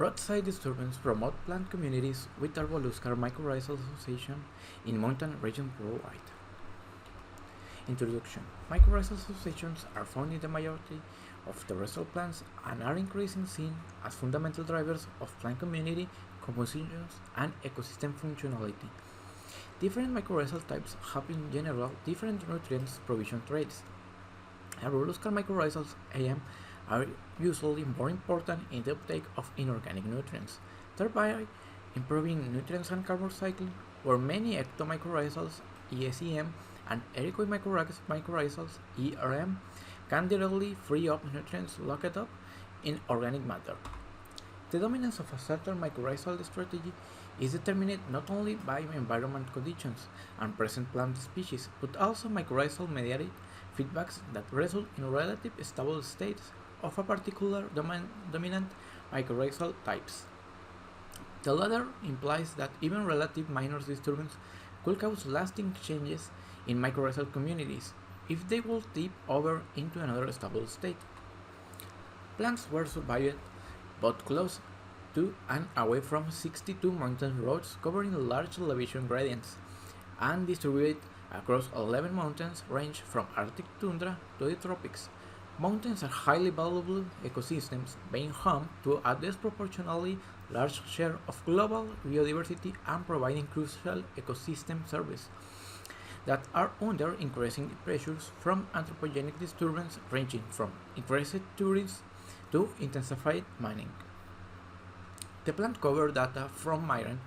Roadside disturbance promote plant communities with Arboluscar Mycorrhizal Association in mountain regions worldwide. Introduction. Mycorrhizal associations are found in the majority of terrestrial plants and are increasingly seen as fundamental drivers of plant community compositions and ecosystem functionality. Different mycorrhizal types have in general different nutrients provision traits. Arboluscar mycorrhizals AM are usually more important in the uptake of inorganic nutrients, thereby improving nutrients and carbon cycling, where many ectomycorrhizals ESEM and ericoid mycorrhizals ERM can directly free up nutrients locked up in organic matter. The dominance of a certain mycorrhizal strategy is determined not only by environment conditions and present plant species, but also mycorrhizal mediated feedbacks that result in relative stable states of a particular dominant mycorrhizal types. The latter implies that even relative minor disturbance could cause lasting changes in mycorrhizal communities if they would tip over into another stable state. Plants were survived both close to and away from 62 mountain roads covering large elevation gradients and distributed across 11 mountains range from Arctic tundra to the tropics. Mountains are highly valuable ecosystems being home to a disproportionately large share of global biodiversity and providing crucial ecosystem service that are under increasing pressures from anthropogenic disturbance ranging from increased tourism to intensified mining. The plant cover data from Myren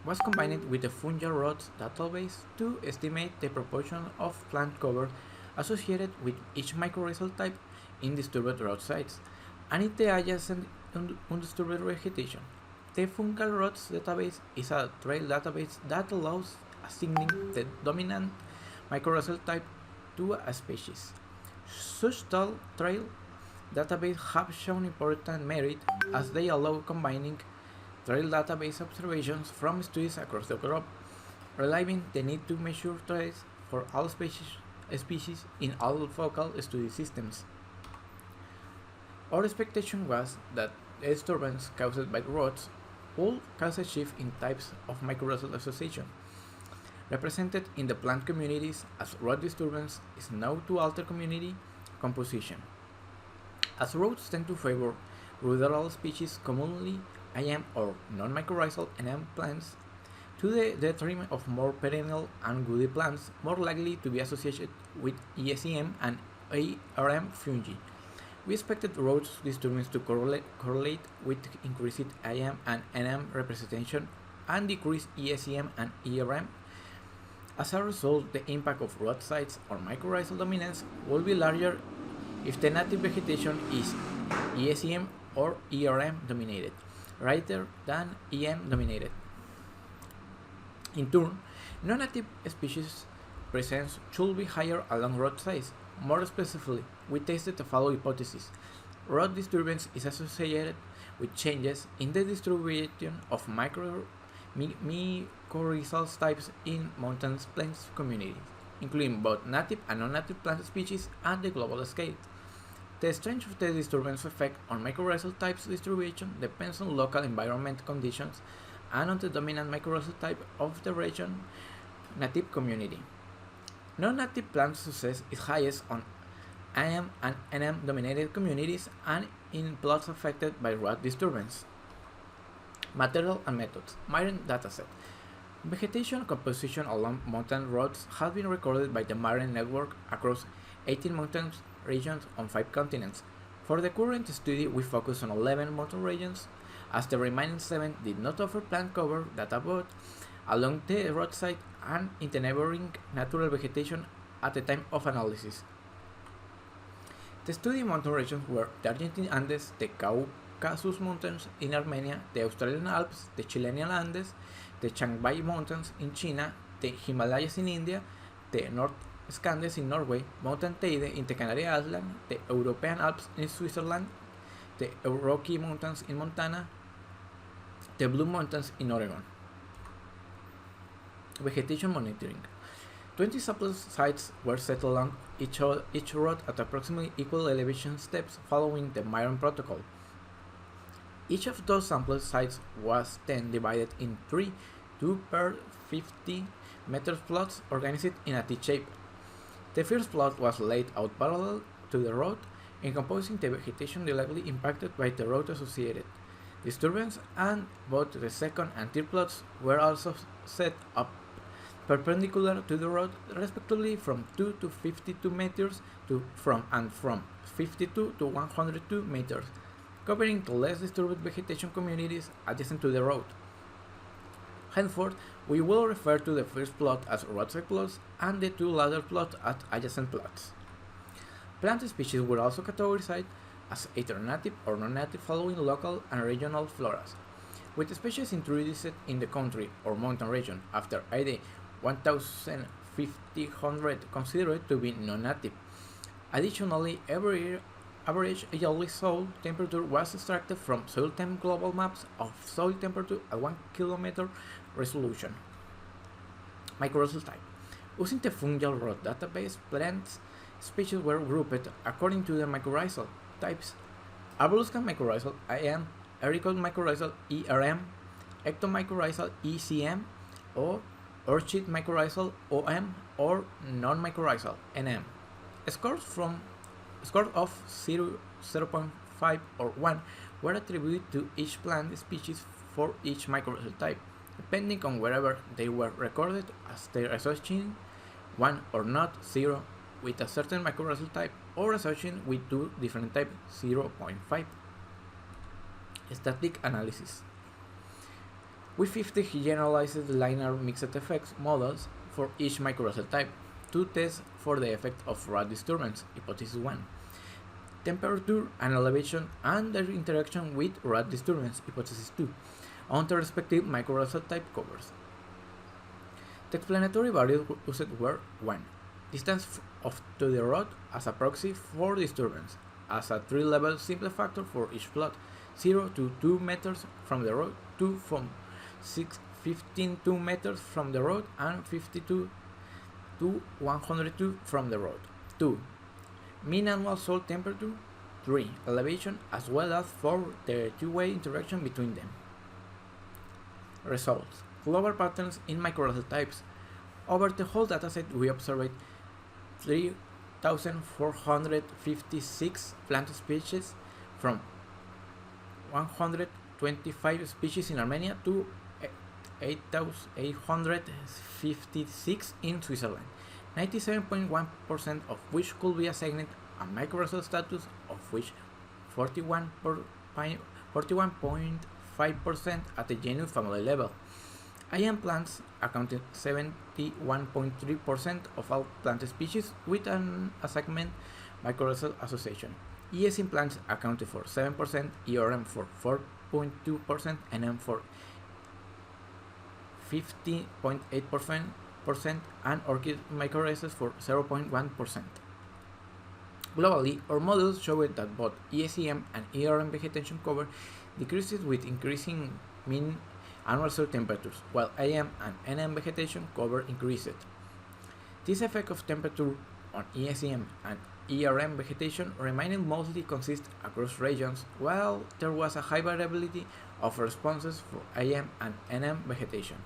was combined with the Fungal Rods database to estimate the proportion of plant cover associated with each mycorrhizal type in disturbed roadsides and in the adjacent undisturbed vegetation. The Fungal Rods database is a trail database that allows assigning the dominant mycorrhizal type to a species. Such trail databases have shown important merit as they allow combining trail database observations from studies across the globe, relieving the need to measure trails for all species in all focal study systems. Our expectation was that the disturbance caused by roads would cause a shift in types of mycorrhizal association, represented in the plant communities as road disturbance is known to alter community composition. As roads tend to favor ruderal species, commonly IM or non-mycorrhizal NM plants, to the detriment of more perennial and woody plants more likely to be associated with ESEM and ARM fungi. We expected roads disturbance to correlate with increased IM and NM representation and decreased ESEM and ERM. As a result, the impact of roadsides or mycorrhizal dominance will be larger if the native vegetation is ESEM or ERM dominated, rather than EM dominated. In turn, non-native species presence should be higher along roadsides. More specifically, we tested the following hypothesis. Road disturbance is associated with changes in the distribution of mycorrhizal types in mountain plants communities, including both native and non-native plant species at the global scale. The strength of the disturbance effect on mycorrhizal types distribution depends on local environment conditions and on the dominant mycorrhizal type of the region native community. Non-native plant success is highest on IM and NM dominated communities and in plots affected by road disturbance. Material and methods. Myren dataset. Vegetation composition along mountain roads has been recorded by the Myren network across 18 mountain regions on 5 continents. For the current study, we focus on 11 mountain regions, as the remaining 7 did not offer plant cover data both along the roadside and in the neighboring natural vegetation at the time of analysis. The study mountain regions were the Argentine Andes, the Caucasus Mountains in Armenia, the Australian Alps, the Chilean Andes, the Changbai Mountains in China, the Himalayas in India, the North Scandes in Norway, Mountain Teide in the Canary Islands, the European Alps in Switzerland, the Rocky Mountains in Montana, the Blue Mountains in Oregon. Vegetation monitoring. 20 sample sites were set along each road at approximately equal elevation steps following the Myren protocol. Each of those sample sites was then divided in three 2 per 50 meters plots organized in a T-shape. The first plot was laid out parallel to the road, encompassing the vegetation directly impacted by the road associated disturbance, and both the second and third plots were also set up perpendicular to the road, respectively from 2 to 52 meters from 52 to 102 meters, covering the less disturbed vegetation communities adjacent to the road. Henceforth, we will refer to the first plot as roadside plots and the two latter plots as adjacent plots. Plant species were also categorized as either native or non-native following local and regional floras, with species introduced in the country or mountain region after AD 1500 considered to be non-native. Additionally, average yearly soil temperature was extracted from soil temp global maps of soil temperature at 1 km resolution. Mycorrhizal type. Using the fungal rot database, plant species were grouped according to the mycorrhizal types: Arbuluscan mycorrhizal IM, Ericot mycorrhizal ERM, Ectomycorrhizal ECM, or Orchid mycorrhizal OM, or non-mycorrhizal NM. Scores of 0, 0.5, or 1 were attributed to each plant species for each mycorrhizal type, depending on wherever they were recorded as their association 1 or not 0 with a certain mycorrhizal type, or association with two different types 0.5. Static analysis. We 50 generalized linear mixed effects models for each mycorrhizal type to test for the effect of rot disturbance, hypothesis 1, temperature and elevation and their interaction with rot disturbance, hypothesis 2, on the respective mycorrhizal type covers. The explanatory variables used were 1. Distance to the rod as a proxy for disturbance, as a 3-level simple factor for each plot, 0 to 2 meters from the road, 2 from 15 2 meters from the road, and 52 to 102 from the road. 2. Mean annual soil temperature. 3. Elevation, as well as for the two-way interaction between them. Results. Global patterns in mycorrhizal types. Over the whole dataset, we observed 3,456 plant species from 125 species in Armenia to 8,856 in Switzerland, 97.1% of which could be assigned a mycorrhizal status, of which 41.5% at the genus family level. IM plants accounted 71.3% of all plant species with an assignment mycorrhizal association. ESM plants accounted for 7%, ERM for 4.2%, NM for 50.8%, and orchid mycorrhizas for 0.1%. Globally, our models showed that both ESM and ERM vegetation cover decreases with increasing mean annual soil temperatures, while IM and NM vegetation cover increased. This effect of temperature on ESM and ERM vegetation remained mostly consistent across regions, while there was a high variability of responses for IM and NM vegetation.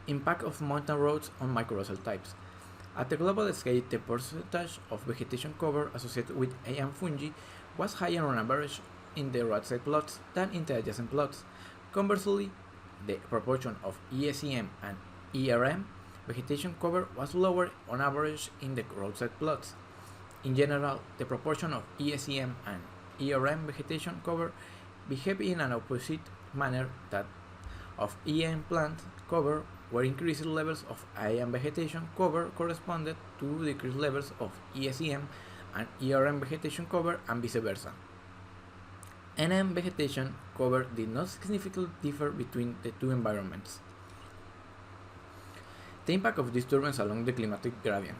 Impact of mountain roads on mycorrhizal types. At the global scale, the percentage of vegetation cover associated with IM fungi was higher on average in the roadside plots than in the adjacent plots. Conversely, the proportion of ESM and ERM vegetation cover was lower on average in the roadside plots. In general, the proportion of ESM and ERM vegetation cover behaved in an opposite manner that of EM plant cover, where increased levels of IM vegetation cover corresponded to decreased levels of ESM and ERM vegetation cover, and vice versa. NM vegetation cover did not significantly differ between the two environments. The impact of disturbance along the climatic gradient.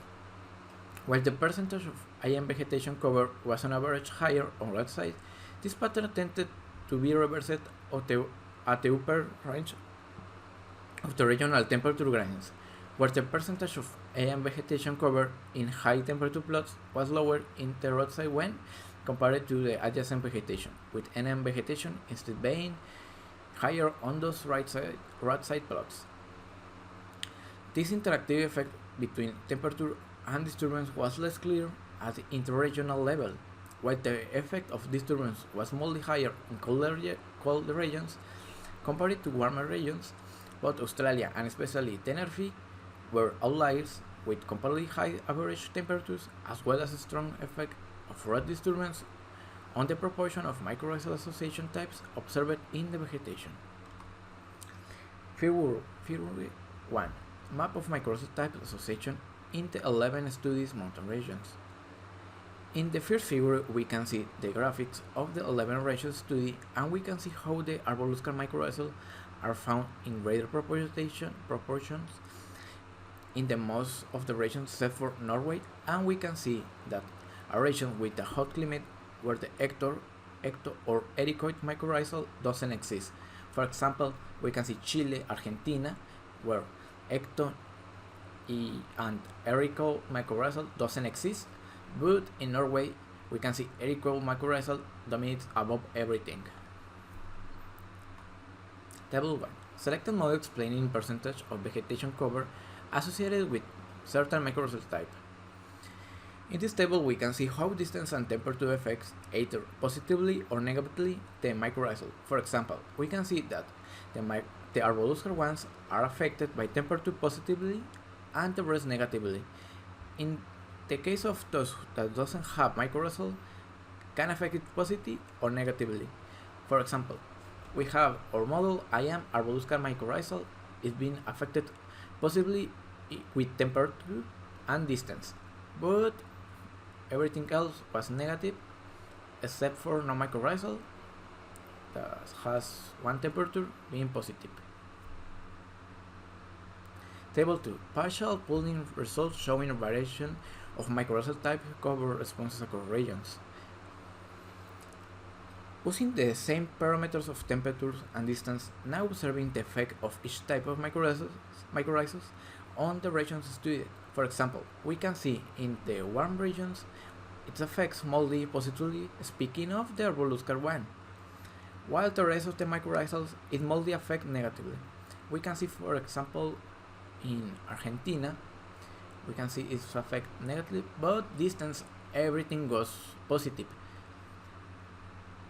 While the percentage of IM vegetation cover was on average higher on roadside, this pattern tended to be reversed at the upper range of the regional temperature gradients, where the percentage of IM vegetation cover in high temperature plots was lower in the roadside when compared to the adjacent vegetation, with NM vegetation instead being higher on those roadside plots. This interactive effect between temperature and disturbance was less clear at the interregional level, while the effect of disturbance was mildly higher in cold regions compared to warmer regions. Both Australia and especially Tenerife were outliers with comparatively high average temperatures as well as a strong effect of road disturbance on the proportion of mycorrhizal association types observed in the vegetation. Figure 1. Map of mycorrhizal type association in the 11 studies mountain regions. In the first figure, we can see the graphics of the 11 regions study, and we can see how the Arboluscar mycorrhizal are found in greater proportions in the most of the regions except for Norway, and we can see that a region with a hot climate where the ecto or ericoid mycorrhizal doesn't exist. For example, we can see Chile, Argentina, where ecto and ericoid mycorrhizal doesn't exist, but in Norway we can see ericoid mycorrhizal dominates above everything. Table 1. Selected model explaining percentage of vegetation cover associated with certain mycorrhizal type. In this table we can see how distance and temperature affects either positively or negatively the mycorrhizal. For example, we can see that the Arboluscar ones are affected by temperature positively and the rest negatively. In the case of those that doesn't have mycorrhizal, can affect it positively or negatively. For example, we have our model IAM Arboluscar mycorrhizal is being affected possibly with temperature and distance, but everything else was negative except for no mycorrhizal that has one temperature being positive. Table 2. Partial pooling results showing a variation of mycorrhizal type cover responses across regions. Using the same parameters of temperatures and distance, now observing the effect of each type of mycorrhizals on the regions studied. For example, we can see in the warm regions its effects mildly positively speaking of the Arboluscar one, while the rest of the mycorrhizals it mildly affect negatively. We can see, for example, in Argentina, we can see its effect negatively, but distance everything goes positive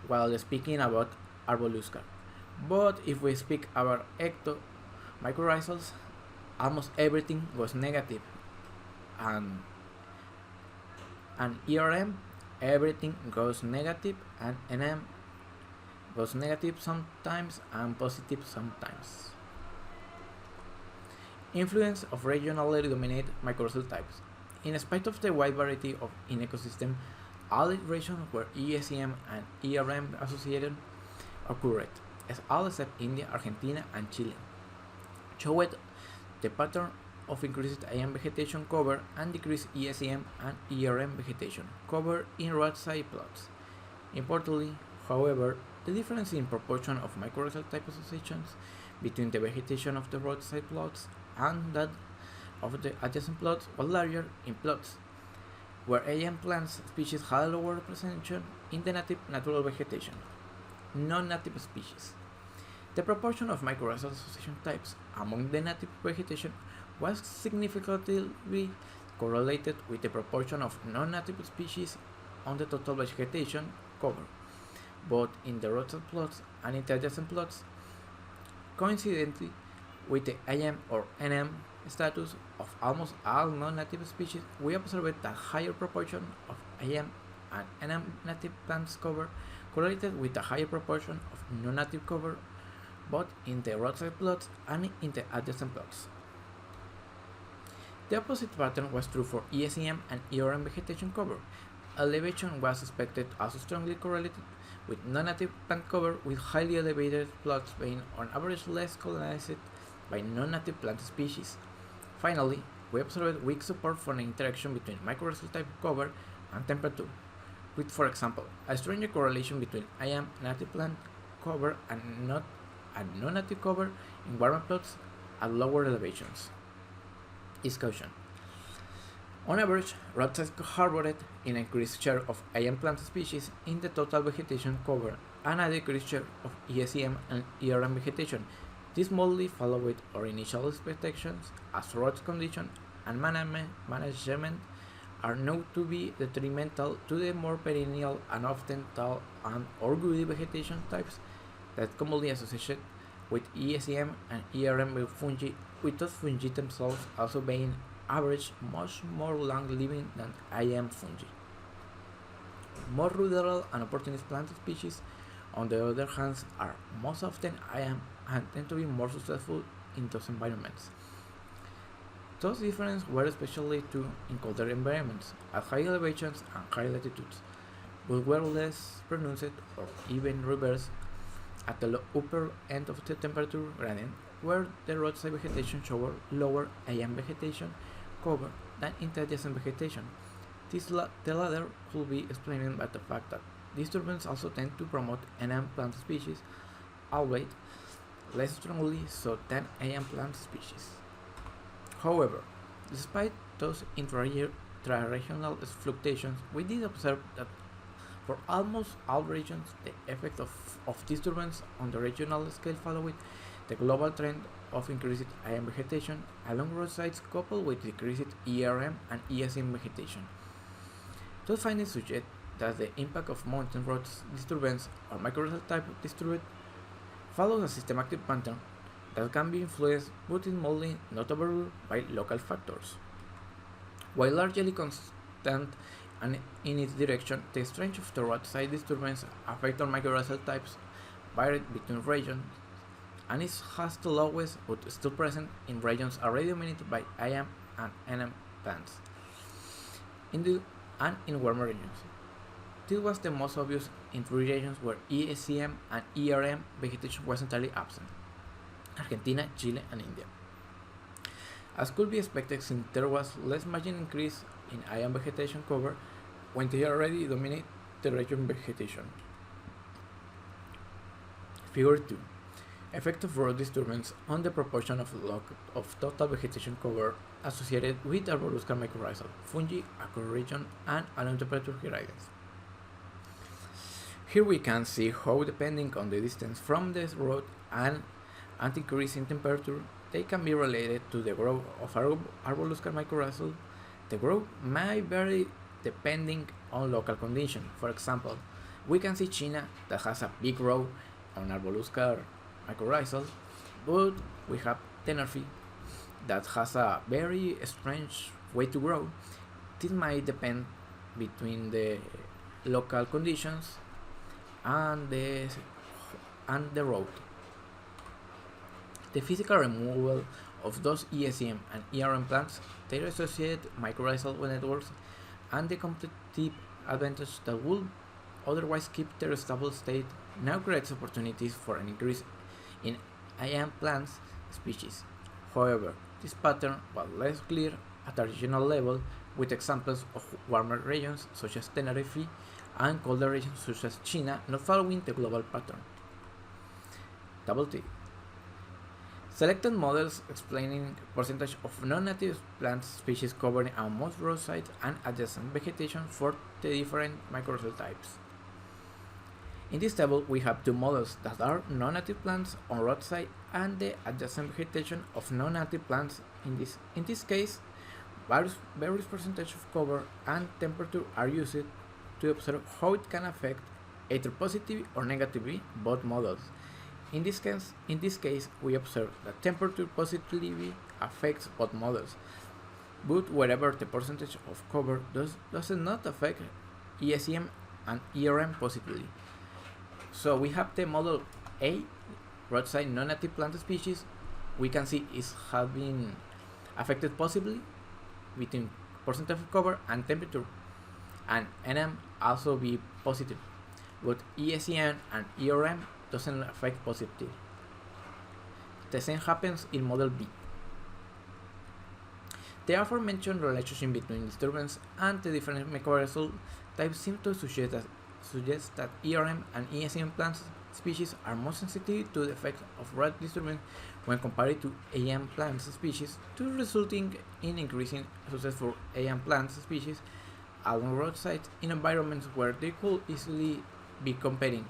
while speaking about Arboluscar. But if we speak about ecto mycorrhizals, almost everything was negative, and ERM everything goes negative, and NM goes negative sometimes and positive sometimes. Influence of regionally dominated mycorrhizal types. In spite of the wide variety of in ecosystem, all regions where ESEM and ERM associated occurred, as all except India, Argentina, and Chile, showed the pattern of increased IAM vegetation cover and decreased ESEM and ERM vegetation cover in roadside plots. Importantly, however, the difference in proportion of mycorrhizal type associations between the vegetation of the roadside plots and that of the adjacent plots was larger in plots where IAM plant species had a lower representation in the natural vegetation. Non-native species. The proportion of mycorrhizal association types among the native vegetation was significantly correlated with the proportion of non-native species on the total vegetation cover, both in the roadside plots and in the adjacent plots. Coincidentally with the IAM or NM status of almost all non-native species, we observed a higher proportion of IAM and NM native plants cover correlated with a higher proportion of non-native cover both in the roadside plots and in the adjacent plots. The opposite pattern was true for ESEM and ERM vegetation cover. Elevation was expected also strongly correlated with non-native plant cover, with highly elevated plots being on average less colonized by non-native plant species. Finally, we observed weak support for an interaction between mycorrhizal type cover and temperature, with, for example, a stronger correlation between IAM native plant cover and non-native cover in warmer plots at lower elevations. Discussion. On average, roadsides harbored an increased share of IAM plant species in the total vegetation cover and a decreased share of ESEM and ERM vegetation. This mostly followed our initial expectations as road condition and management are known to be detrimental to the more perennial and often tall and or woody vegetation types that commonly associated with ESEM and ERM fungi, with those fungi themselves also being average much more long-living than IAM fungi. More ruderal and opportunist plant species, on the other hand, are most often IAM and tend to be more successful in those environments. Those differences were especially true in colder environments, at high elevations and high latitudes, but were less pronounced or even reversed at the upper end of the temperature gradient, where the roadside vegetation showed lower IAM vegetation cover than in the adjacent vegetation. The latter could be explained by the fact that disturbances also tend to promote NM plant species, albeit less strongly so than AM plant species. However, despite those intra-regional fluctuations, we did observe that for almost all regions, the effect of disturbance on the regional scale followed the global trend of increased IAM vegetation along roadsides coupled with decreased ERM and ESM vegetation. Those findings suggest that the impact of mountain roads disturbance or mycorrhizal type disturbance follows a systematic pattern that can be influenced but is mostly not overruled by local factors. While largely constant and in its direction, the strength of the roadside disturbance affect on mycorrhizal types varied between regions and it has the lowest but still present in regions already dominated by IAM and NM plants and in warmer regions. This was the most obvious in three regions where ESCM and ERM vegetation was entirely absent: Argentina, Chile, and India. As could be expected, since there was less margin increase in IAM vegetation cover when they already dominate the region vegetation. Figure 2. Effect of road disturbance on the proportion of total vegetation cover associated with arborescent mycorrhizal fungi, ecoregion, and along temperature gradients. Here we can see how, depending on the distance from the road and increase in temperature, they can be related to the growth of arborescent mycorrhizal. The growth may vary depending on local conditions. For example, we can see China that has a big growth on arborescent mycorrhizal, but we have Tenerife that has a very strange way to grow. This might depend between the local conditions and the road. The physical removal of those ESM and ERM plants, their associated mycorrhizal networks, and the competitive advantage that would otherwise keep their stable state now creates opportunities for an increase in IAM plants species. However, this pattern was less clear at a regional level, with examples of warmer regions such as Tenerife and colder regions such as China not following the global pattern. Double T. Selected models explaining percentage of non-native plant species covering on most roadsides and adjacent vegetation for the different mycorrhizal types. In this table, we have two models that are non-native plants on roadside and the adjacent vegetation of non-native plants. In this case, various percentage of cover and temperature are used to observe how it can affect either positively or negatively both models. In this case, we observe that temperature positively affects both models, but wherever the percentage of cover does not affect ESM and ERM positively. So we have the model A, roadside non-native plant species. We can see it has been affected positively between percentage of cover and temperature, and NM also be positive, but ESM and ERM doesn't affect positively. The same happens in model B. The aforementioned relationship between disturbance and the different mycorrhizal types seem to suggest that ERM and ESM plants species are most sensitive to the effects of road disturbance when compared to AM plant species, to resulting in increasing success for AM plant species along roadsides in environments where they could easily be competing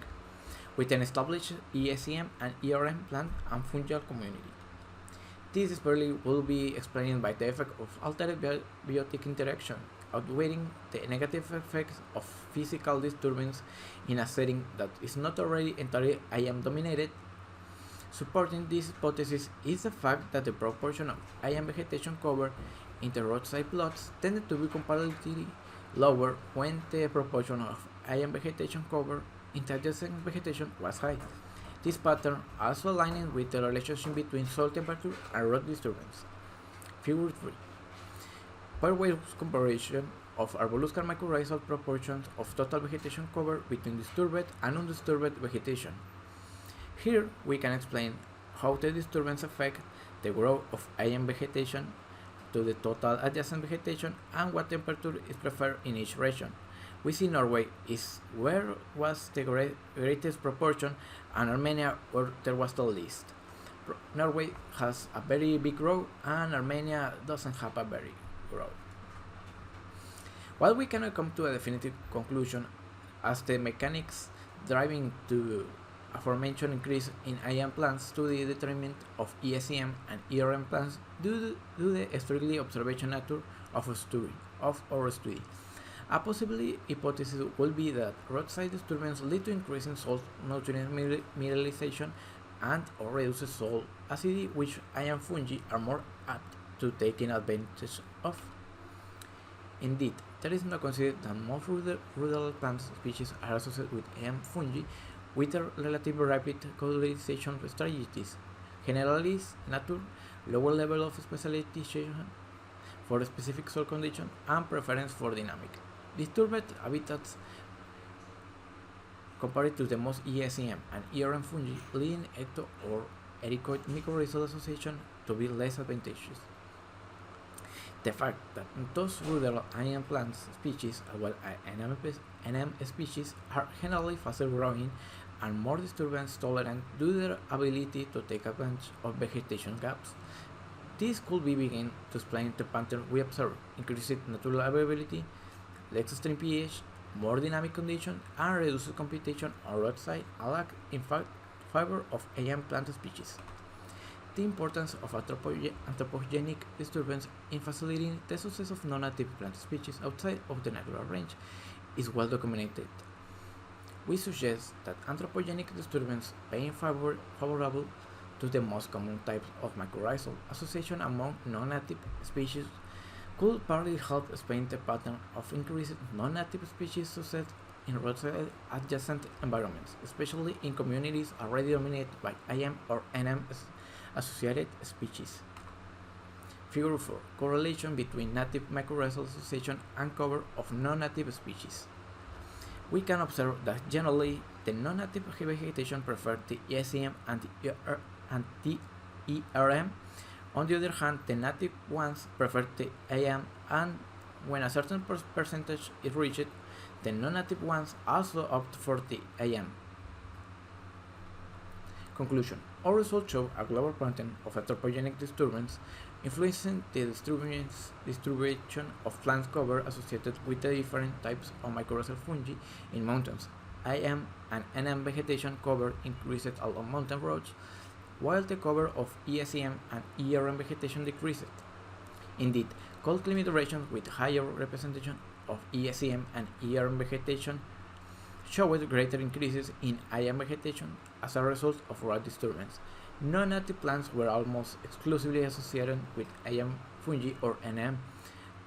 with an established ESEM and ERM plant and fungal community. This disparity will be explained by the effect of altered biotic interaction, outweighing the negative effects of physical disturbance in a setting that is not already entirely IAM dominated. Supporting this hypothesis is the fact that the proportion of IAM vegetation cover in the roadside plots tended to be comparatively lower when the proportion of IAM vegetation cover in the adjacent vegetation was high. This pattern also aligning with the relationship between soil temperature and road disturbance. Figure 3. Pairwise comparison of arborescent mycorrhizal proportions of total vegetation cover between disturbed and undisturbed vegetation. Here we can explain how the disturbance affect the growth of IAM vegetation to the total adjacent vegetation and what temperature is preferred in each region. We see Norway is where was the greatest proportion and Armenia where there was the least. Norway has a very big growth and Armenia doesn't have a very growth. While we cannot come to a definitive conclusion as the mechanics driving to aforementioned increase in IAM plants to the detriment of ESEM and ERM plants due to the strictly observation nature of our study. A possible hypothesis will be that roadside disturbance lead to increasing soil nutrient mineralization and or reduces soil acidity, which IAM fungi are more apt to taking advantage of. Indeed, there is no considered that most rural plant species are associated with IAM fungi with a relatively rapid colonization strategies, generally nature, lower level of specialization for specific soil condition, and preference for dynamic disturbed habitats compared to the most ESEM and ERM fungi, leading ecto or ericoid mycorrhizal association to be less advantageous. The fact that those rural IAM plant species as well as NM species are generally faster growing and more disturbance tolerant due to their ability to take advantage of vegetation gaps. This could be begin to explain the pattern we observe: increased natural availability, less extreme pH, more dynamic condition, and reduced competition on roadside, alike in favor of IAM plant species. The importance of anthropogenic disturbance in facilitating the success of non-native plant species outside of the natural range is well documented. We suggest that anthropogenic disturbance being favorable to the most common types of mycorrhizal association among non-native species could partly help explain the pattern of increased non-native species success in roadside adjacent environments, especially in communities already dominated by IAM or NM associated species. Figure 4. Correlation between native mycorrhizal association and cover of non-native species. We can observe that generally the non-native vegetation prefers the ESEM and the ERM. On the other hand, the native ones prefer the IAM, and when a certain percentage is reached, the non-native ones also opt for the IAM. Conclusion. Our results show a global pattern of anthropogenic disturbance influencing the distribution of plant cover associated with the different types of mycorrhizal fungi in mountains. IAM and NM vegetation cover increased along mountain roads, while the cover of ESEM and ERM vegetation decreased. Indeed, cold climate regions with higher representation of ESEM and ERM vegetation showed greater increases in IAM vegetation as a result of road disturbance. Non-native plants were almost exclusively associated with IAM fungi or NM,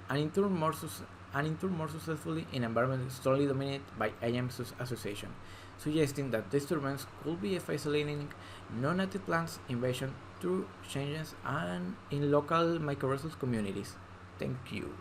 and in turn more successfully in environments strongly dominated by IAM association, suggesting that disturbance could be facilitating non-native plants invasion through changes and in local mycorrhizal communities. Thank you.